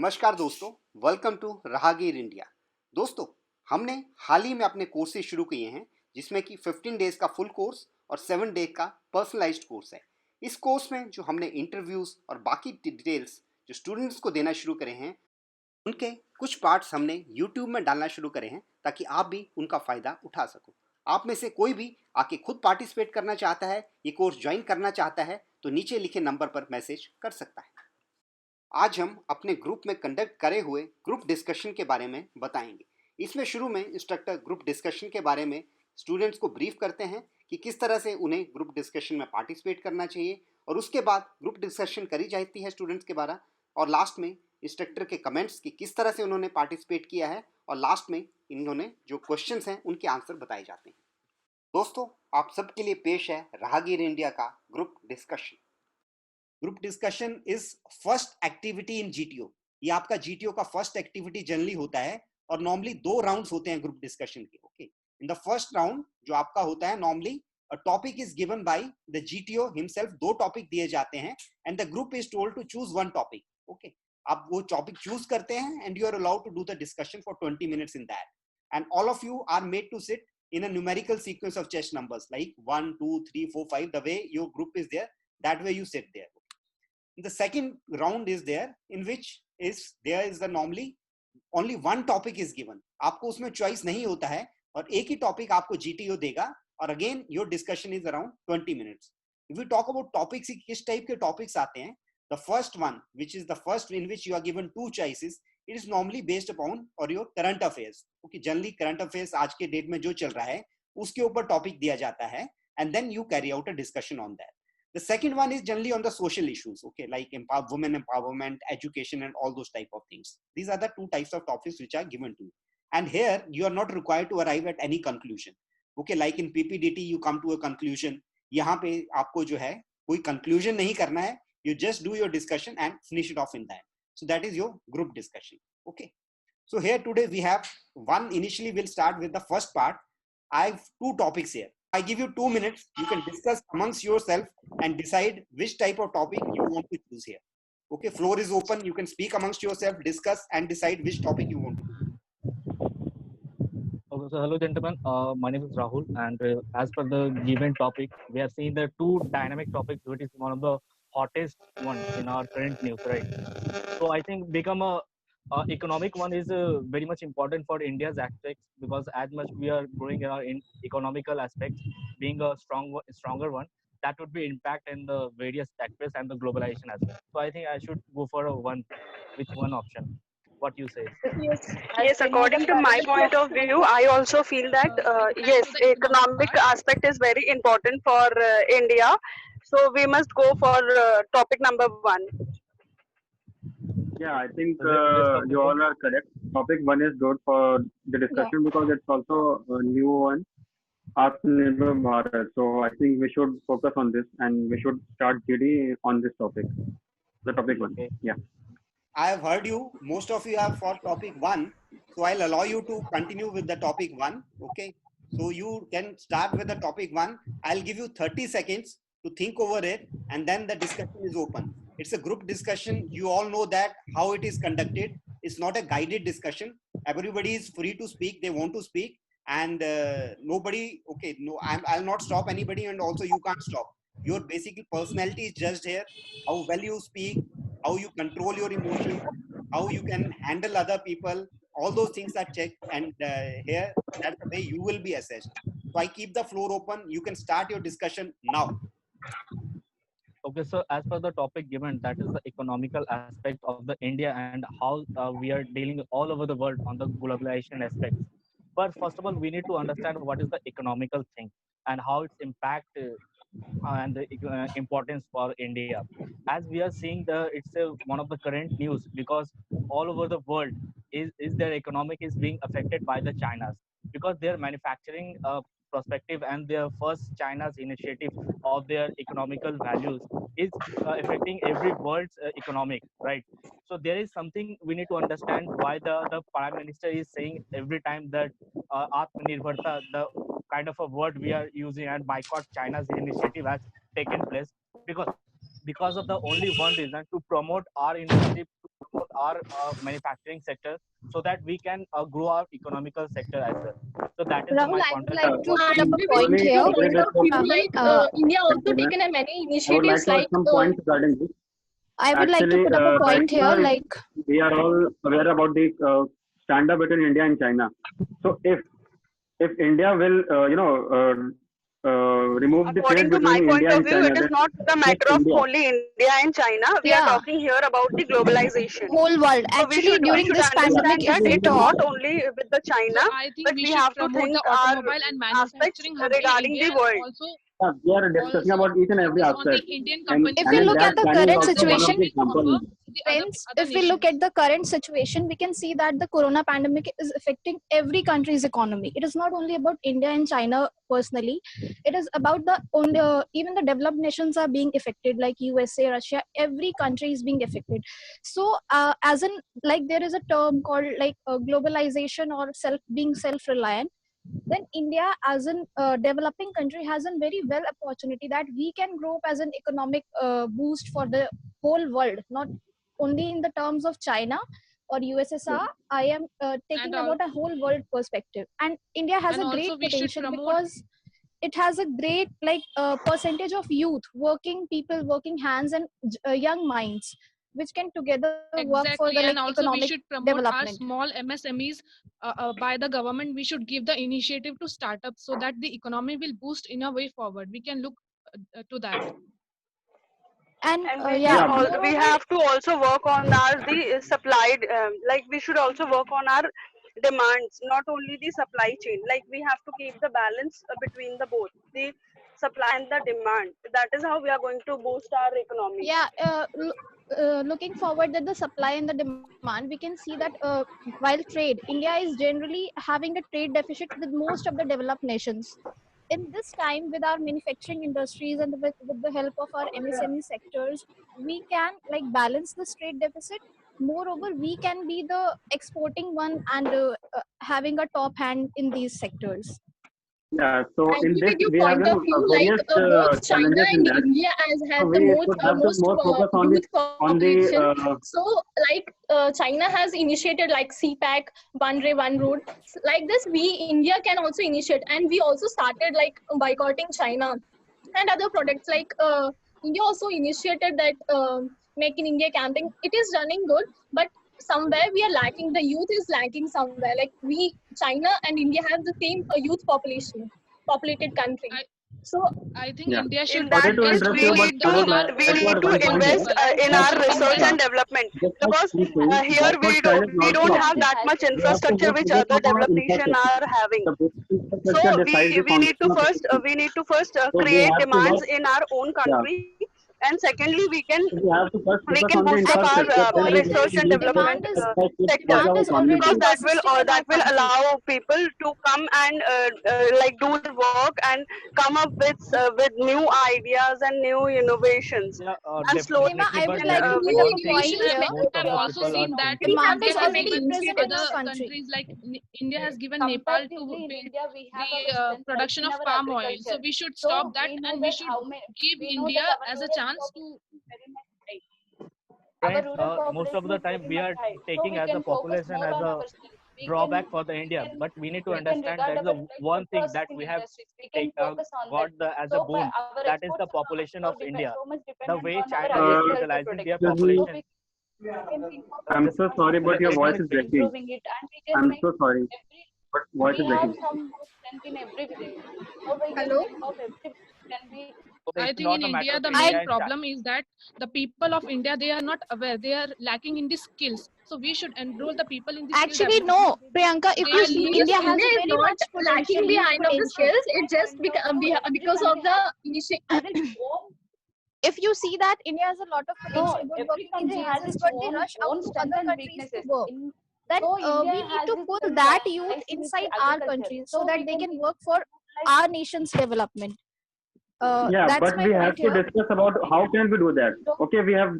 नमस्कार दोस्तों, welcome to राहगीर इंडिया। दोस्तों, हमने हाल ही में अपने कोर्सेज शुरू किए हैं जिसमें कि 15 डेज का फुल कोर्स और 7 डे का पर्सनलाइज्ड कोर्स है। इस कोर्स में जो हमने इंटरव्यूज़ और बाकी डिटेल्स जो स्टूडेंट्स को देना शुरू करे हैं, उनके कुछ पार्ट्स हमने यूट्यूब में डालना शुरू करे हैं ताकि आप भी उनका फ़ायदा उठा सको। आप में से कोई भी आके खुद पार्टिसिपेट करना चाहता है, ये कोर्स ज्वाइन करना चाहता है, तो नीचे लिखे नंबर पर मैसेज कर सकता है। आज हम अपने ग्रुप में कंडक्ट करे हुए ग्रुप डिस्कशन के बारे में बताएंगे। इसमें शुरू में इंस्ट्रक्टर ग्रुप डिस्कशन के बारे में स्टूडेंट्स को ब्रीफ करते हैं कि किस तरह से उन्हें ग्रुप डिस्कशन में पार्टिसिपेट करना चाहिए, और उसके बाद ग्रुप डिस्कशन करी जाती है स्टूडेंट्स के बारे, और लास्ट में इंस्ट्रक्टर के कमेंट्स कि किस तरह से उन्होंने पार्टिसिपेट किया है, और लास्ट में इन्होंने जो क्वेश्चंस हैं उनके आंसर बताए जाते हैं। दोस्तों, आप सबके लिए पेश है राहगीर इंडिया का group discussion. Group discussion is first activity in GTO. ये आपका जीटीओ का फर्स्ट एक्टिविटी जनरली होता है, और नॉर्मली 2 राउंड्स होते हैं ग्रुप डिस्कशन के। Okay, in the first round जो आपका होता है, normally a topic is given by the GTO himself. 2 topic दिए जाते हैं and the group is told to choose 1 topic. Okay, आप वो टॉपिक चूज करते हैं and you are allowed to do the discussion for 20 minutes in that, and all of you are made to sit in a numerical sequence of chess numbers like 1 2 3 4 5, the way your group is there, that way you sit there. The second round is there in which is the normally only one topic is given. आपको उसमें choice नहीं होता है और एक ही topic आपको GTO देगा, और again your discussion is around 20 minutes. If we talk about topics, किस type के topics आते हैं, the first one, which is the first in which you are given 2 choices, it is normally based upon or your current affairs. Okay, generally current affairs आज के date में जो चल रहा है उसके ऊपर टॉपिक दिया जाता है, and then you carry out a discussion on that. The second one is generally on the social issues, okay, like women empowerment, education, and all those type of things. These are the 2 types of topics which are given to you. And here you are not required to arrive at any conclusion. Okay, like in PPDT you come to a conclusion. यहाँ पे आपको जो है कोई conclusion नहीं करना है. You just do your discussion and finish it off in that. So that is your group discussion. Okay. So here today we have one. Initially we'll start with the first part. I have 2 topics here. I give you 2 minutes. You can discuss amongst yourself and decide which type of topic you want to choose here. Okay, floor is open. You can speak amongst yourself, discuss, and decide which topic you want to do. Okay, so hello gentlemen, my name is Rahul, and as per the given topic, we have seen the 2 dynamic topics, which is one of the hottest one in our current news, right? So I think become a economic one is very much important for India's aspects, because as much we are growing in our economical aspects, being a stronger one, that would be impact in the various aspects and the globalization as well. So I think I should go for a one with one option. What you say? Yes, according to my point of view, I also feel that yes, economic aspect is very important for India. So we must go for topic number 1. Yeah, I think So let's you all are correct. Topic 1 is good for the discussion because it's also a new one, Atmanirbhar Bharat. So I think we should focus on this and we should start GD on this topic. The topic 1. Okay. Yeah. I have heard you. Most of you have for topic 1, so I'll allow you to continue with the topic 1. Okay, so you can start with the topic 1. I'll give you 30 seconds to think over it, and then the discussion is open. It's a group discussion. You all know that how it is conducted. It's not a guided discussion. Everybody is free to speak. They want to speak, and nobody. Okay, no, I'll not stop anybody, and also you can't stop. Your basic personality is judged here. How well you speak, how you control your emotions, how you can handle other people, all those things are checked, and here that's the way you will be assessed. So I keep the floor open. You can start your discussion now. Okay, so as per the topic given, that is the economical aspect of the India and how we are dealing all over the world on the globalization aspects. But first of all, we need to understand what is the economical thing and how its impact and the importance for India. As we are seeing it's one of the current news, because all over the world is their economic is being affected by the China's, because their manufacturing perspective and their first China's initiative of their economical values is affecting every world's economic, right? So there is something we need to understand why the prime minister is saying every time that Atmanirbharta, the kind of a word we are using, and boycott China's initiative has taken place, because of the only one reason, to promote our initiative, to promote our manufacturing sector, so that we can grow our economical sector as well. So that is Rahul, my I point would of like view. to What put up a I point agree here. with what Like India also taken a many I would like initiatives to add like some points regarding this. I would like to Actually, put up a right point here, now like we are all aware about the stand-up between India and China. So if India will remove the trade According to my between point India of and view, China, it is that not the just matter of India. only India and China. We are yeah, talking here about the globalization. whole world. So we Actually, should during this understand pandemic, if that we it is talk, not only with the China, So I but think we we should have to promote think the our automobile and aspects manufacturing hub in regarding India, the and world. We are discussing also about each and every focus on the aspect, Indian and companies if we in look that at the China is current also one of situation, the examples. the friends, other if we look nations. at the current situation, we can see that the corona pandemic is affecting every country's economy. It is not only about India and China personally. It is about even the developed nations are being affected, like USA, Russia. Every country is being affected. So, as in, like, there is a term called like globalization or being self-reliant. Then India, as an developing country, has a very well opportunity that we can grow up as an economic boost for the whole world, not only in the terms of China or USSR. I am taking And all, about a whole world perspective, and India has and a great also we should potential promote. because it has a great percentage of youth, working people, working hands, and young minds, which can together work for the Exactly, and also we economic should promote our development. small MSMEs by the government. We should give the initiative to startups so that the economy will boost in a way forward. We can look to that. And And we yeah, should Yeah, we moreover, have to also work on our the supplied like we should also work on our demands, not only the supply chain. Like we have to keep the balance between the both the supply and the demand. That is how we are going to boost our economy. yeah, looking forward at the supply and the demand, we can see that while trade, India is generally having a trade deficit with most of the developed nations. In this time, with our manufacturing industries and with the help of our MSME sectors, we can like balance this trade deficit. Moreover, we can be the exporting one and having a top hand in these sectors. yeah. So I in agree this, with your we have point of view. Like various both China challenges in and that. India So has the we should have the most more focus on the youth on the population. So like China has initiated like CPAC, One Ray One Road. Like this, we India can also initiate, and we also started like boycotting China and other products. Like India also initiated that Make in India campaign. It is running good, but somewhere we are lacking. The youth is lacking somewhere. Like we, China and India have the same youth population, populated country. I So I think yeah. India In should that Sorry to case, focus interrupt we you, towards but need the I would to like we to need add to one point here. invest in That, our research yeah, and development just like because you saying, here boycott China is we don't not have the that option. much We have to infrastructure work which together other on our developed nations infrastructure. are having. The basic So infrastructure decides the we need to foundation of first everything. So we create have to demands work, in our own yeah. country, and secondly So we have to first we focus can on the boost up our Actually, the infrastructure. Then we point have research is and to development sector, demand our is economy already because grows. persisting in that our will country. allow people to come and like do the work and come up with new ideas and new innovations, Yeah, and slowly Seema, definitely, I but would we like can to we put new up can a point innovation. reach here. most of I've the also people are seen not that into Demand India is has already given present in other our country. countries like India has given Nepal to Comparatively, in build India, we have the our strength like production in of our palm oil. So agriculture. we should stop So that, we know and we that should give we know India that our as a rural chance to. population is very much high. Our friends. rural Most of population the is time very we much are high. So taking we as a can focus population more as on a our strength. drawback for the India, but we need to understand Regard there's our a like one food thing that processing we have industries. We can focus on that. got as a So for boon, our that is the exports are population of India. so much The dependent way on our China is agriculture utilizing their products. Excuse So me. population, we can think of I'm just so optimizing sorry, but it your let and voice me is speak. breaking. improving it, and we can I'm make so sorry, every. but voice We is have breaking. some more strength in every village. So we can hello. think of every can be. So I it's think in not a matter India of the I main India and China. problem is that the people of India, they are not aware. They are lacking in the skills. So we should enroll the people in the skill Actually, development. no, Priyanka. If They you will see, lose India skill. has India a is very not much potential, lacking huge behind of the potential. skills. It just because of the initiative. Has its own. If you see that India has a lot of potential No, good every working in country has GSS, its but they rush out own to strength other and countries to weaknesses. work. In Then so India we need has to its pull strength that youth lies in its inside our agriculture. country so So that we they can can think work of for like our nation's development. Yeah, That's but my we have point to here. discuss about how can we do that. Okay, we have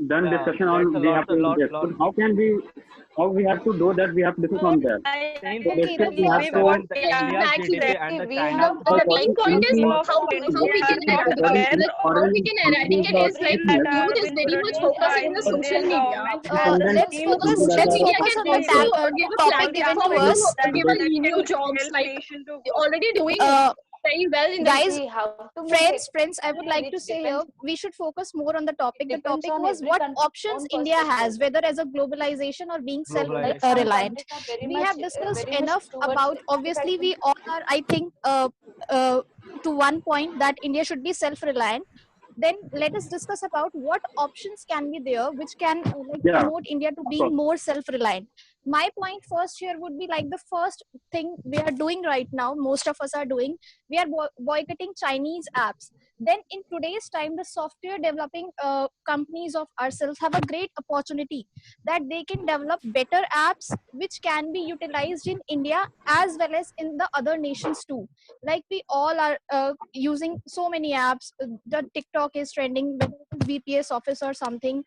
done Yeah, discussion that's on a we have to do this, lot. but how can we how we have to do that, we have to discuss on that. Since So Okay, basically, we okay. have to. the India's Exactly. GDP and the We China's have The the main point is Anything how we can eradicate youth is very much focusing on the social media. Let's focus. That Let's India focus can on the also give a topic given platform to and us. give a new jobs like already doing Uh, very well in the guys, we have to make friends, I would like to which say here, depends we should focus more on the topic. The depends topic on was every what country's options own India has, perspective. whether as a globalization or being globalization. self-reliant. Countries are very We much have discussed very much enough towards about, obviously, we all are, I think, to one point that India should be self-reliant. Then let us discuss about what options can be there which can Yeah, promote India to of being course. more self-reliant. My point first here would be like the first thing we are doing right now, most of us are doing, we are boycotting Chinese apps. Then in today's time, the software developing companies of ourselves have a great opportunity that they can develop better apps which can be utilized in India as well as in the other nations too. Like we all are using so many apps. The TikTok is trending, whether it is VPS office or something,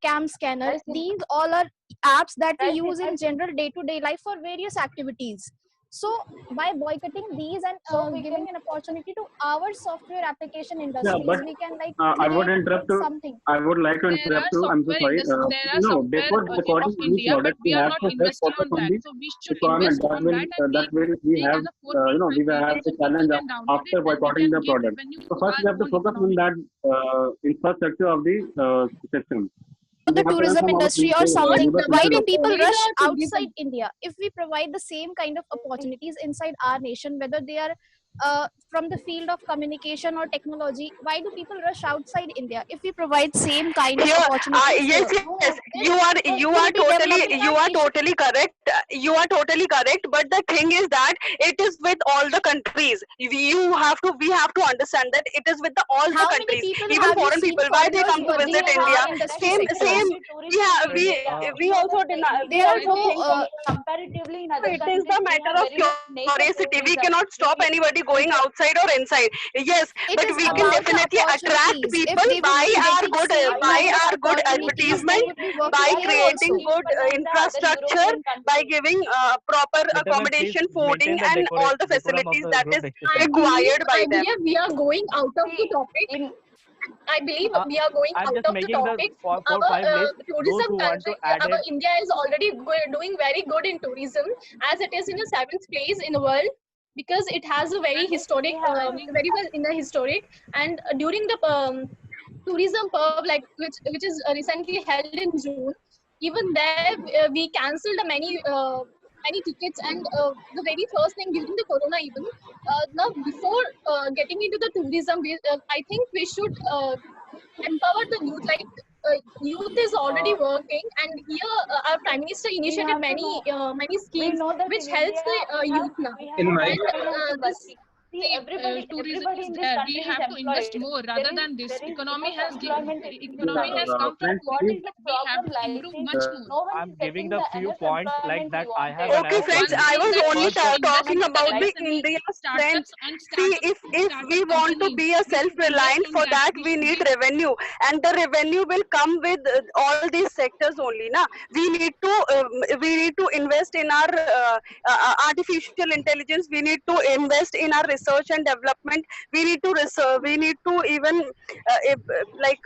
cam scanner. I think These all are apps that we I think use in general day-to-day life for various activities. So by boycotting these and so we giving can an opportunity to our software application Yeah, industries, but we can like I would create interrupt you. something. I would like to There interrupt are you. I'm so software sorry. industry, there are No, software before of recording any India, but product, we we are have not to first investing focus on on that. the So we should requirement. invest on that, and That way we we have, as a 4.5 we will have million, the so people challenge can download after it and we boycotting can the give product. revenue So to first we our have to own focus on economy. that infrastructure of the system. The We have to tourism inform our industry or not something. neighbor Why countries do developing also. people only rush the outside tourism. India? If we provide the same kind of opportunities inside our nation, whether they are from the field of communication or technology, why do people rush outside India? If we provide same kind of Here, opportunities yes, here, yes, then you we'll are be developing you our are nation. totally correct. You are totally correct. But the thing is that it is with all the countries. We have to understand that it is with all the How many countries, people even have you foreign seen people. Why they foreigners come to working visit in India? our industry Same, sectors? we have we also we There are also no think comparatively in other it is countries the we matter have of very much nature curiosity. We tourism. cannot stop We anybody going enjoy outside or inside. Yes, it but is we can about the definitely attract opportunities. If people they will be getting same by kind of our good opportunities, they advertisement, would be by working here creating also. good cheaper than the other infrastructure, European by countries. giving proper Gentlemen, please accommodation, fooding, maintain the and all the decorum of facilities the that group is discussion. required by I them. believe we are going out of the See, topic. in I believe Uh, we are going I'm out just of the making the topic. four Our five list. Those tourism who want to country, add our it, India is already doing very good in tourism, as it is in the 7th place in the world because it has a very historic, we have I think very well in the historic. And during the tourism perv, like which is recently held in June, even there we cancelled many tickets. And the very first thing during the corona, even now before getting into the tourism, I think we should empower the youth. Like youth is already uh, working, and here our prime minister we initiated have to know many we schemes know that which in helps India the youth now. we have In a my And tourism this industry. See, See, tourism everybody is in this there. We country is have to invest employed. more rather than this. There is Economy enough has employment in this economy has country. come from friends, What point, is please. the but we have problem to lies improve in much Uh, more. no one is I'm giving getting the the few enough points like employment he that. I have wanted. Okay, another friends, question. I One thing was that we only First, should invest talking in the about the MSME India's strength. startups and See, if we want to companies. be a We should invest self-reliant, on for that. that We we should need give revenue, and the revenue will come with all these sectors only. Na, we need to invest in our artificial intelligence. We need to invest in our research and development. We need to research. We need to even like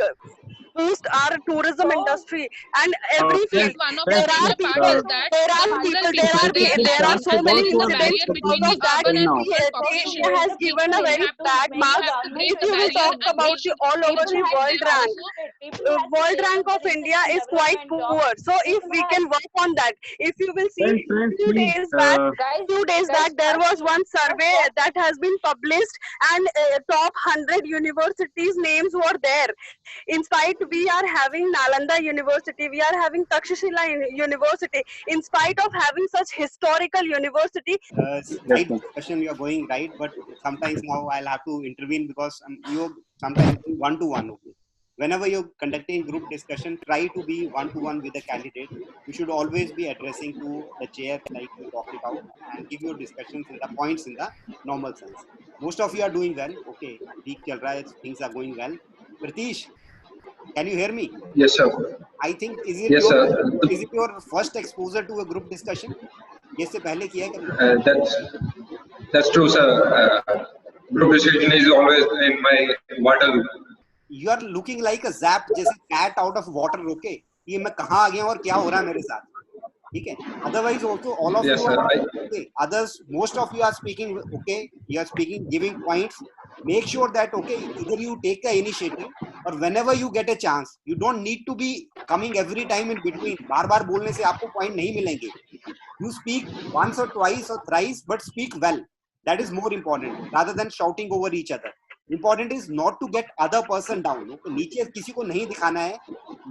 boost our tourism So industry and every friends, field. one of the There are major part people, is to that there the are rural people, people they are there are lacking, so and there many is a incidents barrier because between the of that. urban and now. rural The population. India has the given people a We very need have to bad when we the marks. have to government break If the you will barrier, talk and we about the should all over people the has world been rank, educated, people has been world there rank for the of research India and is quite development job. poor. So if People we has can work on that, if you will see Friends, few please. days back, guys few days back there first was one first survey what that has been published, and top 100 universities names were there. In spite we are having Nalanda University, we are having Takshashila University. In spite of having such historical university, Right discussion, you are going right, but sometimes now I'll have to intervene because you're sometimes one to one. Okay, whenever you're conducting group discussion, try to be one to one with the candidate. You should always be addressing to the chair like you talked about and give your discussions in the points in the normal sense. Most of you are doing well. Okay, ठीक चल रहा है, things are going well. Pratish, Can you hear me? Yes, sir. I think is Yes, sir. it your first exposure to a group discussion? ये से पहले किया है कभी? That's true, sir. Group discussion is always in my Waterloo. You are looking like a zap, जैसे cat out of water. Okay, ये मैं कहाँ आ गया हूँ और क्या हो रहा है मेरे साथ? ठीक है. Otherwise also all of Yes, you are sir. okay. Others, most of you are speaking okay. You are speaking, giving points. Make sure that okay, either you take the initiative or whenever you get a chance, you don't need to be coming every time in between. बार-बार बोलने से आपको point नहीं मिलेंगे. You speak once or twice or thrice, but speak well. That is more important rather than shouting over each other. Important is not to get other person down. Okay? नीचे किसी को नहीं दिखाना है.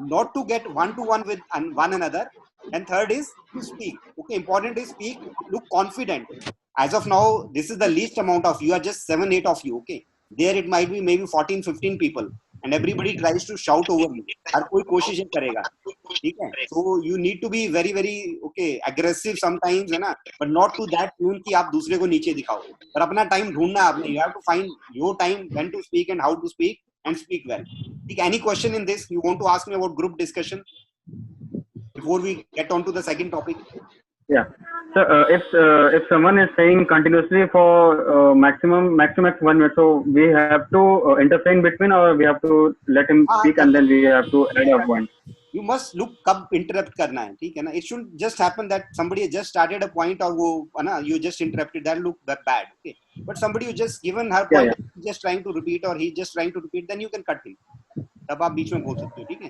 Not to get one to one with one another. And third is to speak. Okay, important is speak. Look confident. As of now, this is the least amount of you. Are just 7-8 of you. Okay, there it might be maybe 14-15 people, and everybody tries to shout over you. हर कोई कोशिश करेगा. ठीक है. So you need to be very okay aggressive sometimes है ना, but not to that tune कि आप दूसरे को नीचे दिखाओ. पर अपना टाइम ढूंढना आपने. You have to find your time when to speak and how to speak and speak well. ठीक. Any question in this? You want to ask me about group discussion before we get on to the second topic? Yeah. So if someone is saying continuously for maximum 1 minute, so we have to interfere in between, or we have to let him speak and then we have to add up one. You must look कब interrupt करना है. ठीक है ना. It shouldn't just happen that somebody has just started a point और वो है ना you just interrupted. That look that bad. Okay. But somebody who just given her point, just trying to repeat or he just trying to repeat, then you can cut him. तब आप बीच में बोल सकते हो. ठीक है.